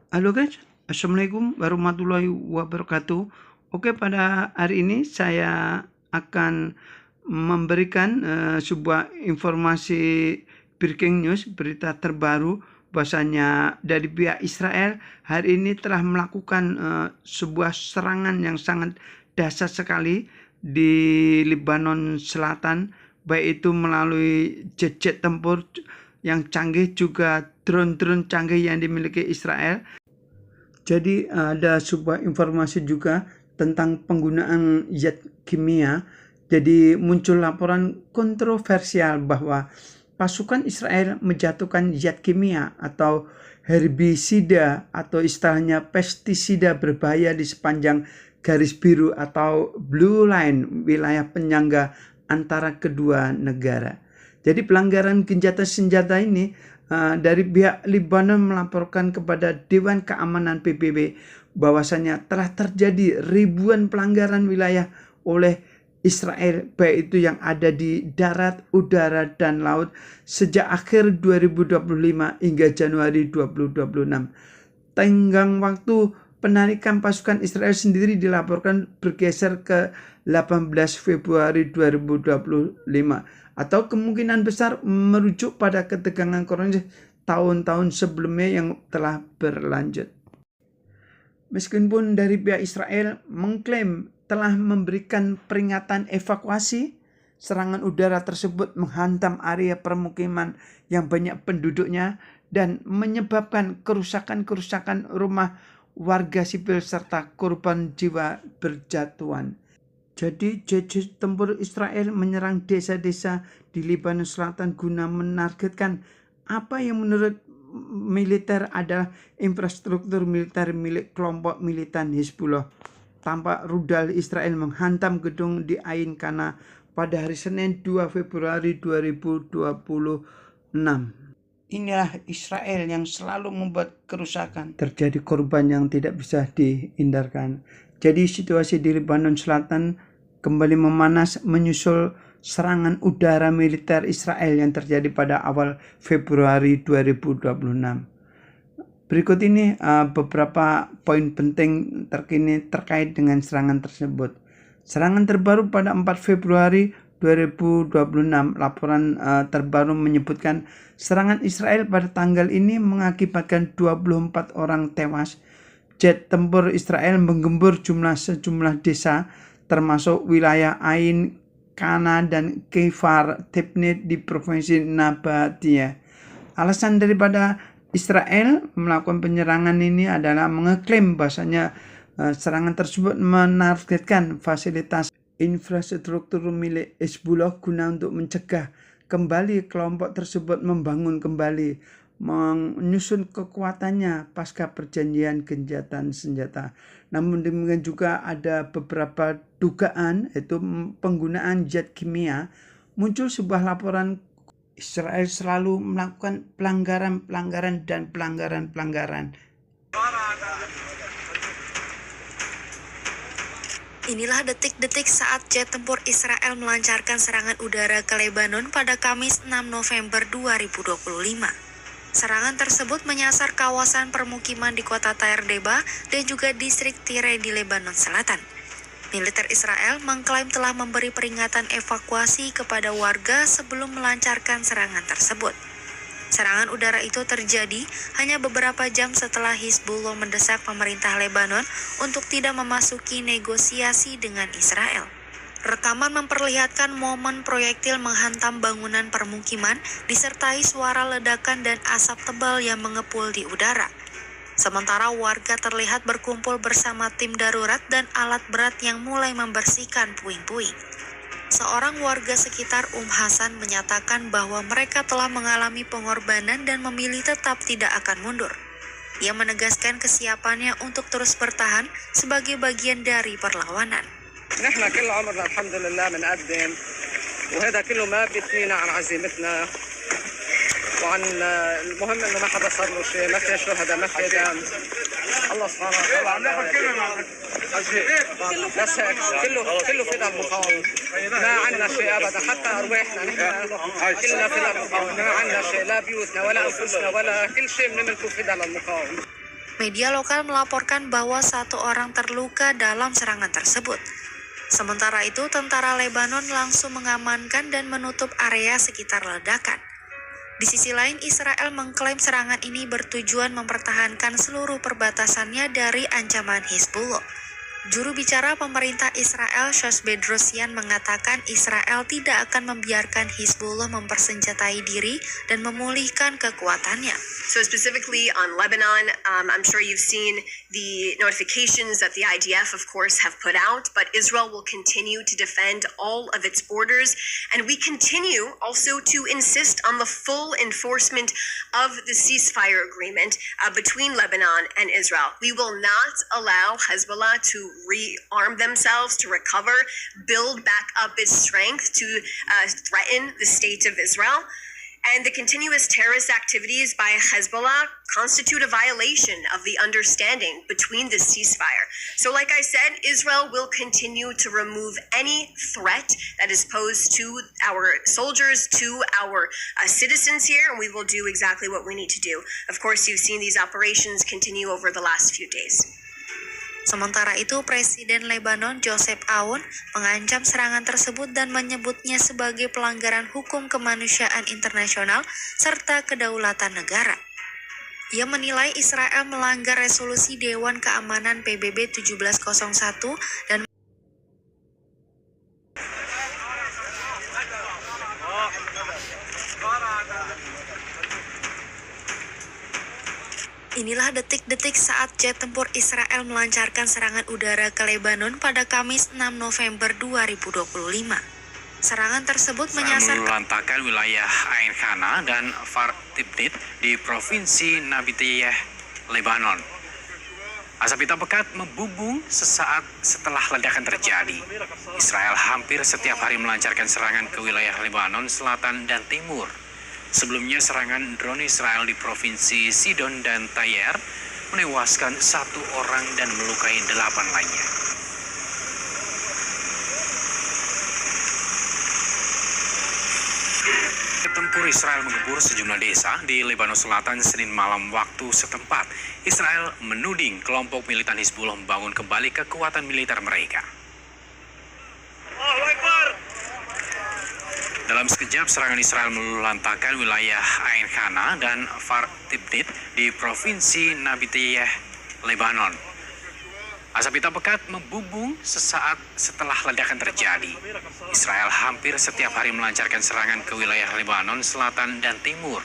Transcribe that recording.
Halo guys, Assalamualaikum warahmatullahi wabarakatuh. Oke, pada hari ini saya akan memberikan sebuah informasi breaking news, berita terbaru bahwasanya dari pihak Israel hari ini telah melakukan sebuah serangan yang sangat dahsyat sekali di Lebanon Selatan, baik itu melalui jet-jet tempur yang canggih, juga drone-drone canggih yang dimiliki Israel. Jadi ada sebuah informasi juga tentang penggunaan zat kimia. Jadi muncul laporan kontroversial bahwa pasukan Israel menjatuhkan zat kimia atau herbisida atau istilahnya pestisida berbahaya di sepanjang garis biru atau blue line wilayah penyangga antara kedua negara. Jadi pelanggaran gencatan senjata ini dari pihak Lebanon melaporkan kepada Dewan Keamanan PBB bahwasanya telah terjadi ribuan pelanggaran wilayah oleh Israel, baik itu yang ada di darat, udara, dan laut sejak akhir 2025 hingga Januari 2026. Tenggang waktu penarikan pasukan Israel sendiri dilaporkan bergeser ke 18 Februari 2025 atau kemungkinan besar merujuk pada ketegangan kronis tahun-tahun sebelumnya yang telah berlanjut. Meskipun dari pihak Israel mengklaim telah memberikan peringatan evakuasi, serangan udara tersebut menghantam area permukiman yang banyak penduduknya dan menyebabkan kerusakan-kerusakan rumah warga sipil serta korban jiwa berjatuhan. Jadi jet-jet tempur Israel menyerang desa-desa di Lebanon Selatan guna menargetkan apa yang menurut militer adalah infrastruktur militer milik kelompok militan Hizbullah. Tampak rudal Israel menghantam gedung di Ain Kana pada hari Senin 2 Februari 2026. Inilah Israel yang selalu membuat kerusakan. Terjadi korban yang tidak bisa dihindarkan. Jadi situasi di Lebanon Selatan kembali memanas menyusul serangan udara militer Israel yang terjadi pada awal Februari 2026. Berikut ini beberapa poin penting terkini terkait dengan serangan tersebut. Serangan terbaru pada 4 Februari 2026, laporan terbaru menyebutkan serangan Israel pada tanggal ini mengakibatkan 24 orang tewas. Jet tempur Israel menggembur sejumlah desa termasuk wilayah Ain Kana dan Kefar Tibnit di provinsi Nabatiyah. Alasan daripada Israel melakukan penyerangan ini adalah mengeklaim bahwasanya serangan tersebut menargetkan fasilitas infrastruktur milik Hizbullah guna untuk mencegah kembali kelompok tersebut membangun kembali, menyusun kekuatannya pasca perjanjian gencatan senjata. Namun demikian juga ada beberapa dugaan yaitu penggunaan zat kimia. Muncul sebuah laporan Israel selalu melakukan pelanggaran dan pelanggaran. Inilah detik-detik saat jet tempur Israel melancarkan serangan udara ke Lebanon pada Kamis 6 November 2025. Serangan tersebut menyasar kawasan permukiman di kota Tyre Deba dan juga distrik Tire di Lebanon Selatan. Militer Israel mengklaim telah memberi peringatan evakuasi kepada warga sebelum melancarkan serangan tersebut. Serangan udara itu terjadi hanya beberapa jam setelah Hizbullah mendesak pemerintah Lebanon untuk tidak memasuki negosiasi dengan Israel. Rekaman memperlihatkan momen proyektil menghantam bangunan permukiman disertai suara ledakan dan asap tebal yang mengepul di udara. Sementara warga terlihat berkumpul bersama tim darurat dan alat berat yang mulai membersihkan puing-puing. Seorang warga sekitar Hasan menyatakan bahwa mereka telah mengalami pengorbanan dan memilih tetap tidak akan mundur. Ia menegaskan kesiapannya untuk terus bertahan sebagai bagian dari perlawanan. نحن كل عمرنا الحمد لله بنقدم وهذا كله ما بيثنينا عن عزيمتنا وعن المهم انه ما حدا صار له شيء، ما في شهداء، ما في دم. الله سبحانه وتعالى بس هيك كله فدا المقاومه، ما عندنا شيء ابدا، حتى ارواحنا نحن كلنا فدا المقاومه، ما عندنا شيء، لا بيوتنا ولا انفسنا ولا كل شيء بنملكه فدا للمقاومه. Media lokal melaporkan bahwa 1 orang terluka dalam serangan tersebut. Sementara itu, tentara Lebanon langsung mengamankan dan menutup area sekitar ledakan. Di sisi lain, Israel mengklaim serangan ini bertujuan mempertahankan seluruh perbatasannya dari ancaman Hizbullah. Juru bicara pemerintah Israel, Shosh Bedrosian, mengatakan Israel tidak akan membiarkan Hizbullah mempersenjatai diri dan memulihkan kekuatannya. So specifically on Lebanon, I'm sure you've seen the notifications that the IDF, of course, have put out, but Israel will continue to defend all of its borders, and we continue also to insist on the full enforcement of the ceasefire agreement between Lebanon and Israel. We will not allow Hezbollah to rearm themselves, to recover, build back up its strength to threaten the state of Israel. And the continuous terrorist activities by Hezbollah constitute a violation of the understanding between the ceasefire. So like I said, Israel will continue to remove any threat that is posed to our soldiers, to our citizens here, and we will do exactly what we need to do. Of course, you've seen these operations continue over the last few days. Sementara itu, Presiden Lebanon Joseph Aoun mengancam serangan tersebut dan menyebutnya sebagai pelanggaran hukum kemanusiaan internasional serta kedaulatan negara. Ia menilai Israel melanggar resolusi Dewan Keamanan PBB 1701 dan Inilah detik-detik saat jet tempur Israel melancarkan serangan udara ke Lebanon pada Kamis 6 November 2025. Serangan tersebut menyasar melantarkan wilayah Ain Khana dan Far Tibnit di Provinsi Nabitiyah, Lebanon. Asap hitam pekat membubung sesaat setelah ledakan terjadi. Israel hampir setiap hari melancarkan serangan ke wilayah Lebanon Selatan dan Timur. Sebelumnya serangan drone Israel di Provinsi Sidon dan Tyre menewaskan 1 orang dan melukai 8 lainnya. Tempur Israel mengebur sejumlah desa di Lebanon Selatan Senin malam waktu setempat. Israel menuding kelompok militan Hizbullah membangun kembali kekuatan militer mereka. Dalam sekejap, serangan Israel meluluhlantahkan wilayah Ain Khana dan Far Tibnit di Provinsi Nabitiyah, Lebanon. Asap hitam pekat membubung sesaat setelah ledakan terjadi. Israel hampir setiap hari melancarkan serangan ke wilayah Lebanon Selatan dan Timur.